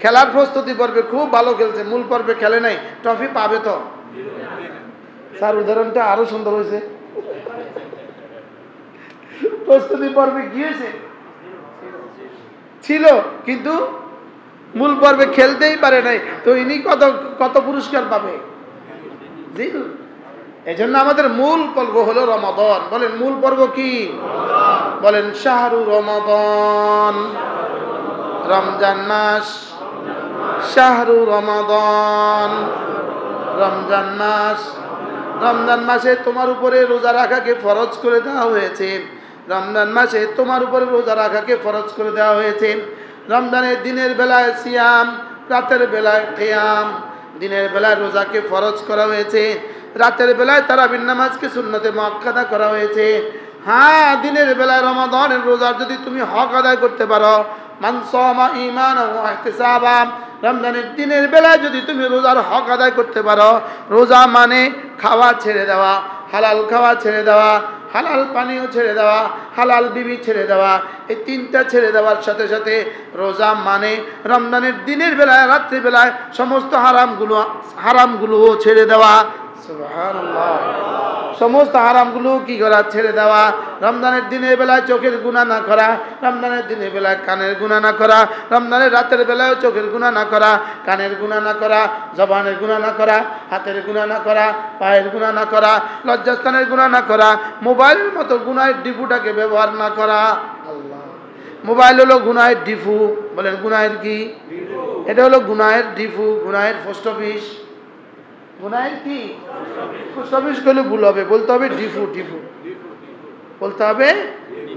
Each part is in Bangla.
খেলার প্রস্তুতি পর্বে খুব ভালো খেলছে, মূল পর্বে খেলে নাই, ট্রফি পাবে তো? স্যার উদাহরণটা আরো সুন্দর হয়েছে। প্রস্তুতি পর্বে গিয়েছে, ছিল, কিন্তু মূল পর্বে খেলতেই পারে নাই, তো ইনি কত কত পুরস্কার পাবে? জি। এজন্য আমাদের মূল পর্ব হলো রমাদান। বলেন মূল পর্ব কি? বলেন শাহরু রমাদান, রমজান মাস, শাহরু রমাদান, রমজান মাস। রমজান মাসে তোমার উপরে রোজা রাখাকে ফরজ করে দেওয়া হয়েছে। রমজান মাসে তোমার উপরে রোজা রাখাকে ফরজ করে দেওয়া হয়েছে। রমজানের দিনের বেলায় সিয়াম, রাতের বেলায় কিয়াম। দিনের বেলায় রোজাকে ফরজ করা হয়েছে, রাতের বেলায় তারাবির নামাজকে সুন্নতে মুআক্কাদা করা হয়েছে। হ্যাঁ, দিনের বেলায় রমাদানের রোজা যদি তুমি হক আদায় করতে পারো, মান সামা ঈমানান ওয়া ইহতিসাবান, রমজানের দিনের বেলায় যদি তুমি রোজার হক আদায় করতে পারো, রোজা মানে খাওয়া ছেড়ে দেওয়া, হালাল খাওয়া ছেড়ে দেওয়া, হালাল পানীয় ছেড়ে দেওয়া, হালাল বিবি ছেড়ে দেওয়া, এই তিনটা ছেড়ে দেওয়ার সাথে সাথে রোজা মানে রমজানের দিনের বেলায় রাত্রিবেলায় সমস্ত হারামগুলো ছেড়ে দেওয়া। সুবহানাল্লাহ। সমস্ত হারামগুলো কি করা? ছেড়ে দেওয়া। রমজানের দিনের বেলায় চোখের গুনাহ না করা, রমজানের দিনের বেলায় কানের গুনাহ না করা, রমজানের রাতের বেলায় চোখের গুনাহ না করা, কানের গুনাহ না করা, জবানের গুনাহ না করা, হাতের গুনাহ না করা, পায়ের গুনাহ না করা, লজ্জাস্থানের গুনাহ না করা, মোবাইলের মতো গুনাহের ডিপুটাকে ব্যবহার না করা। আল্লাহ, মোবাইল হলো গুনাহের ডিপু। বলেন গুনাহের কি? এটা হলো গুনাহের ডিপু, গুনাহের পোস্ট অফিস। গুনাহের কি? পোস্ট অফিস করলে ভুল হবে, বলতে হবে ডিপু। ডিপু বলতে হবে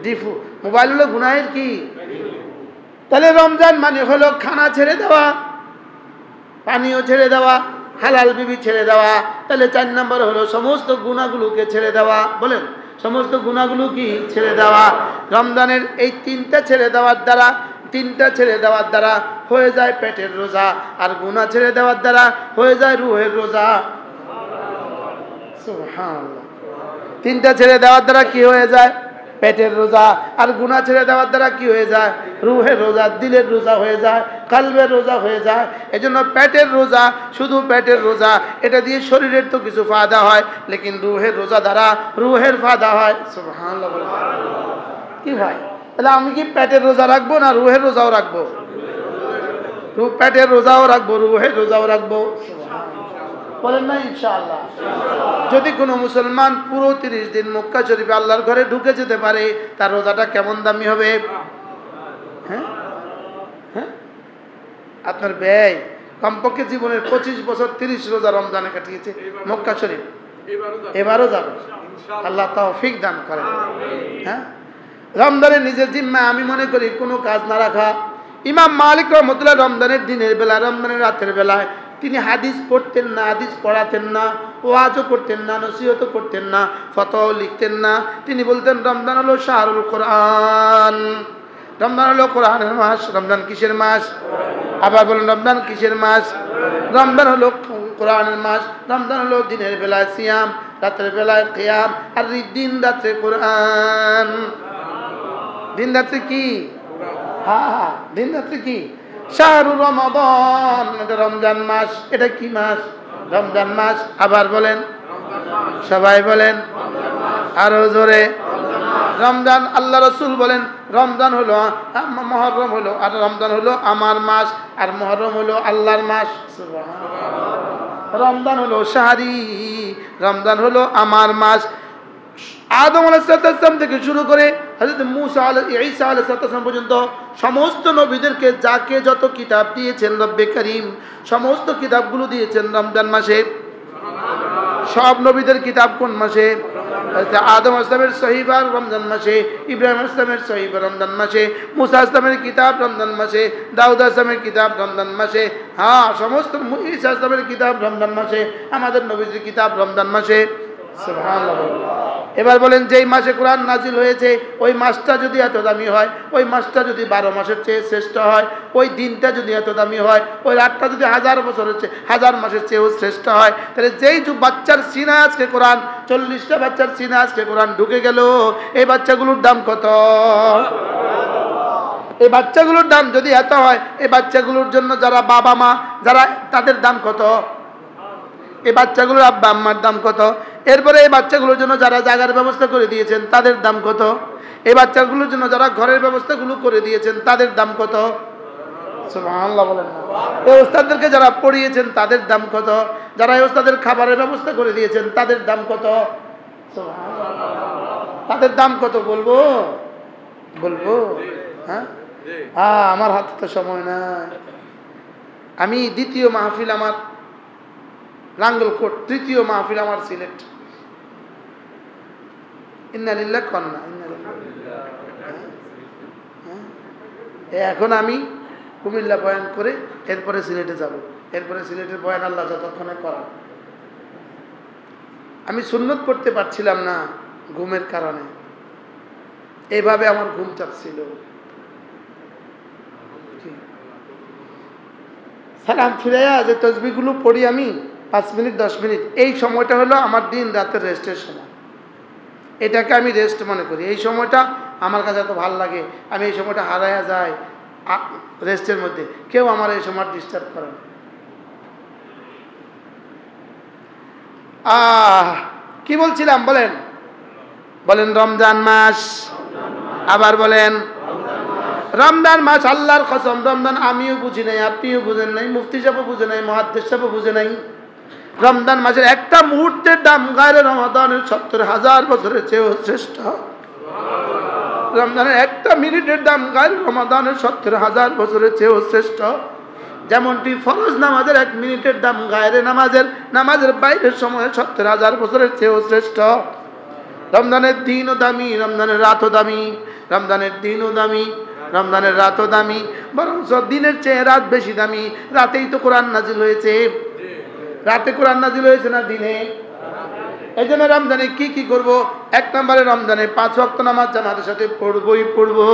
ডিপু। মোবাইল হলো গুনাহের কি? তাহলে রমজান মানে হলো খানা ছেড়ে দেওয়া, পানীয় ছেড়ে দেওয়া, হালাল বিবি ছেড়ে দেওয়া। তাহলে 4 নম্বর হলো সমস্ত গুনাহগুলোকে ছেড়ে দেওয়া। বলেন সমস্ত গুনাহগুলো কি? ছেড়ে দেওয়া। রমজানের এই তিনটা ছেড়ে দেওয়ার দ্বারা হয়ে যায় পেটের রোজা, আর গুনাহ ছেড়ে দেওয়ার দ্বারা হয়ে যায় রুহের রোজা। সুবহানাল্লাহ। তিনটা ছেড়ে দেওয়ার দ্বারা কি হয়ে যায়? পেটের রোজা। আর গুনাহ ছেড়ে দেওয়ার দ্বারা কি হয়ে যায়? রুহের রোজা, দিলের রোজা হয়ে যায়, কলবের রোজা হয়ে যায়। এজন্য পেটের রোজা, শুধু পেটের রোজা, এটা দিয়ে শরীরের তো কিছু ফায়দা হয়, লেকিন রুহের রোজা দ্বারা রুহের ফায়দা হয়। সুবহানাল্লাহ। কি ভাই, তাহলে আমি কি পেটের রোজা রাখবো না রুহের রোজাও রাখবো? পেটের রোজাও রাখবো, রুহের রোজাও রাখবো। বলেন না ইনশাআল্লাহ। যদি কোনো মুসলমান পুরো 30 দিন মক্কা শরীফে আল্লাহর ঘরে ঢুকে যেতে পারে, তার রোজাটা কেমন দামি হবে? হ্যাঁ হ্যাঁ, আপনার ব্যয় কমপক্ষে জীবনের 25 বছর 30 রোজা রমজানে কাটিয়েছে মক্কা শরীফ, এবারও যাবে। আল্লাহ তৌফিক দান করেন। হ্যাঁ, রমজানের নিজের জিম্মায় আমি মনে করি কোনো কাজ না রাখা। ইমাম মালিক রাহমাতুল্লাহ রমজানের দিনের বেলা, রমজানের রাতের বেলায় তিনি হাদিস পড়তেন না, হাদিস পড়াতেন না, ওয়াজও করতেন না, নসিহতও করতেন না, ফতোয়াও লিখতেন না। তিনি বলতেন রমজান হলো শাহরুল কোরআন, রমজান হলো কোরআনের মাস। রমজান কিসের মাস? আবার বলেন রমজান কিসের মাস? রমজান হলো কোরআনের মাস। রমজান হলো দিনের বেলায় সিয়াম, রাতের বেলায় কিয়াম, আর দিন রাত্রে কোরআন। দিন রাত্রে কি? হ্যাঁ, দিন রাত্রে কি? শাহরু রমাদান, এটা রমজান মাস। এটা কি মাস? রমজান মাস। আবার বলেন, সবাই বলেন আরো জোরে। রমজান, আল্লাহ রসুল বলেন রমজান হলো মুহররম হলো, আর রমজান হলো আমার মাস, আর মুহররম হলো আল্লাহর মাস। রমজান হলো শাহরি, রমজান হলো আমার মাস। আদম আলাইহিস সালাম থেকে শুরু করে হযরত মূসা ঈসা আলাইহিস সালাম পর্যন্ত সমস্ত নবীদেরকে যাকে যত কিতাব দিয়েছেন রব্বে করিম, সমস্ত কিতাবগুলো দিয়েছেন রমজান মাসে। সব নবীদের কিতাব কোন মাসে? আদম আসলামের সহিফা রমজান মাসে, ইব্রাহিম আসলামের সহিফা রমজান মাসে, মূসা আসলামের কিতাব রমজান মাসে, দাউদ আসলামের কিতাব রমজান মাসে। হ্যাঁ, সমস্ত ঈসা আসলামের কিতাব রমজান মাসে, আমাদের নবীদের কিতাব রমজান মাসে। সুবহানাল্লাহ। এবার বলেন, যেই মাসে কোরআন নাজিল হয়েছে ওই মাসটা যদি এত দামি হয়, ওই মাসটা যদি 12 মাসের চেয়ে শ্রেষ্ঠ হয়, ওই দিনটা যদি এত দামি হয়, ওই রাতটা যদি 1000 বছরের চেয়ে 1000 মাসের চেয়েও শ্রেষ্ঠ হয়, তাহলে যেই বাচ্চার সিনায় আজকে কোরআন, 40টা বাচ্চার সিনায় আজকে কোরআন ঢুকে গেল, এই বাচ্চাগুলোর দাম কত? এই বাচ্চাগুলোর দাম যদি এত হয়, এই বাচ্চাগুলোর জন্য যারা বাবা মা যারা, তাদের দাম কত? এই বাচ্চাগুলোর আব্বা আম্মার দাম কত? এরপরে এই বাচ্চাগুলোর জন্য যারা জায়গার ব্যবস্থা করে দিয়েছেন তাদের দাম কত? এই বাচ্চাগুলোর জন্য যারা ঘরের ব্যবস্থাগুলো করে দিয়েছেন তাদের দাম কত? সুবহানাল্লাহ বলেন না। এই ওস্তাদদেরকে যারা পড়িয়েছেন তাদের দাম কত? যারা এই ওস্তাদের খাবারের ব্যবস্থা করে দিয়েছেন তাদের দাম কত? সুবহানাল্লাহ। তাদের দাম কত বলবো? বলবো? হ্যাঁ, আমার হাতে তো সময় নাই। আমি দ্বিতীয় মাহফিল আমার লাঙ্গলকোট, তৃতীয় মাহফিল আমার সিলেট। ইন্না লিল্লাহি কন্যা, এখন আমি কুমিল্লা বয়ান করে এরপরে সিলেটে যাব, এরপরে সিলেটের বয়ান আল্লাহ যতক্ষণে করা। আমি সুন্নত পড়তে পারছিলাম না ঘুমের কারণে, এইভাবে আমার ঘুম চাপছিল। সালাম ফিরাইয়া যে তসবিহগুলো পড়ি আমি 5 মিনিট 10 মিনিট, এই সময়টা হলো আমার দিন রাতের রেস্টের সময়। এটাকে আমি রেস্ট মনে করি। এই সময়টা আমার কাছে এত ভালো লাগে, আমি এই সময়টা হারাইয়া যাই রেস্টের মধ্যে। কেউ আমার এই সময় ডিস্টার্ব করে না। কি বলছিলাম বলেন? বলেন রমজান মাস, আবার বলেন রমজান মাস। আল্লাহর কসম, রমজান আমিও বুঝি নাই, আপনিও বুঝেন নাই, মুফতি সাহেবও বুঝে নাই, মুহাদ্দিস সাহেবও বুঝে নাই। রমজান মাসের একটা মুহূর্তের দাম গায়রে রমাদানের 70,000 বছরের চেয়েও শ্রেষ্ঠ। রমজানের একটা মিনিটের দাম গায়রে রমাদানের 70,000 বছরের চেয়েও শ্রেষ্ঠ। যেমনটি ফরজ নামাজের 1 মিনিটের দাম গায়রে নামাজের বাইরের সময়ে 70,000 বছরের চেয়েও শ্রেষ্ঠ। রমজানের দিনও দামি, রমজানের রাতও দামি। রমজানের দিনও দামি, রমজানের রাতও দামি, বরং দিনের চেয়ে রাত বেশি দামি। রাতেই তো কোরআন নাজিল হয়েছে। রাতে কোরআন নাজিল হয়েছে না দিনে? এই জন্য রমজানে কি কি করব? 1 নম্বরে রমজানে 5 ওয়াক্ত নামাজ জামাতের সাথে পড়বই পড়বো।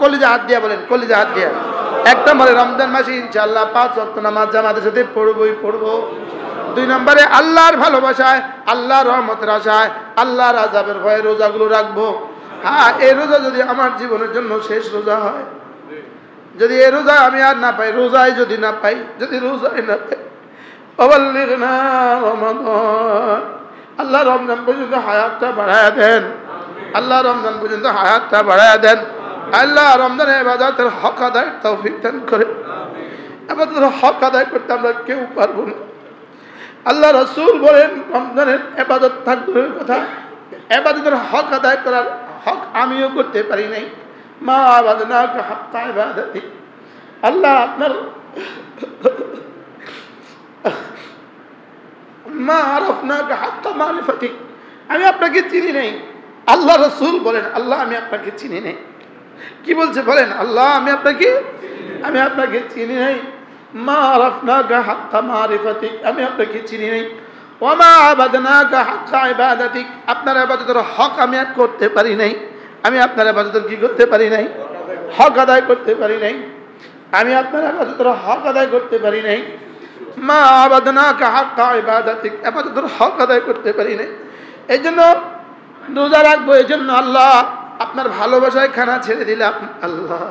কলিজা হাত দিয়া বলেন, কলিজা হাত দিয়া। 1 নম্বরে রমজান মাসে ইনশাআল্লাহ 5 ওয়াক্ত নামাজ জামাতের সাথে পড়বই পড়বো। 2 নম্বরে আল্লাহর ভালোবাসায়, আল্লাহর রহমতের আশায়, আল্লাহর আযাবের ভয়ে রোজাগুলো রাখবো। হ্যাঁ, এই রোজা যদি আমার জীবনের জন্য শেষ রোজা হয়, যদি এই রোজা আমি আর না পাই, রোজায় যদি না পাই, যদি রোজায় না পাই, অবাল্লিগনা রমাদান, আল্লাহ রমজান পর্যন্ত হায়াতটা বাড়ায়া দেন। আল্লাহ রমজান পর্যন্ত হায়াতটা বাড়ায়া দেন। আল্লাহ রমজানের ইবাদতের হক আদায়ের তৌফিক দান করে। ইবাদতের হক আদায় করতে আমরা কেউ পারবো না। আল্লাহ রাসূল বলেন রমজানের ইবাদত থাকবে কথা, ইবাদতের হক আদায় করার হক আমিও করতে পারি নাই। মা আবাদনাকা হাক্কা ইবাদাতি, আল্লাহ আপনার মা আরাফনাকা হাক্কা মারিফাতিক, আমি আপনাকে চিনি নাই। আল্লাহ রাসূল বলেন আল্লাহ আমি আপনাকে চিনি নাই। কি বলছে বলেন? আল্লাহ আমি আপনাকে চিনি নাই। মা আরাফনাকা হাক্কা মারিফাতিক, আমি আপনাকে চিনি নাই। ওয়া মা আবাদনাকা হাক্কা ইবাদাতিক, আপনার ইবাদতের হক আমি আর করতে পারি নাই। আমি আপনার ইবাদতের কি করতে পারি নাই? হক আদায় করতে পারি নাই। আমি আপনার ইবাদতের হক আদায় করতে পারি নাই। মা আবাদনাকা হাক্কা ইবাদাতিক, ইবাদতের হক আদায় করতে পারি নাই। এই জন্য রোজা রাখবো। এই জন্য আল্লাহ আপনার ভালোবাসায় খানা ছেড়ে দিলাম। আল্লাহ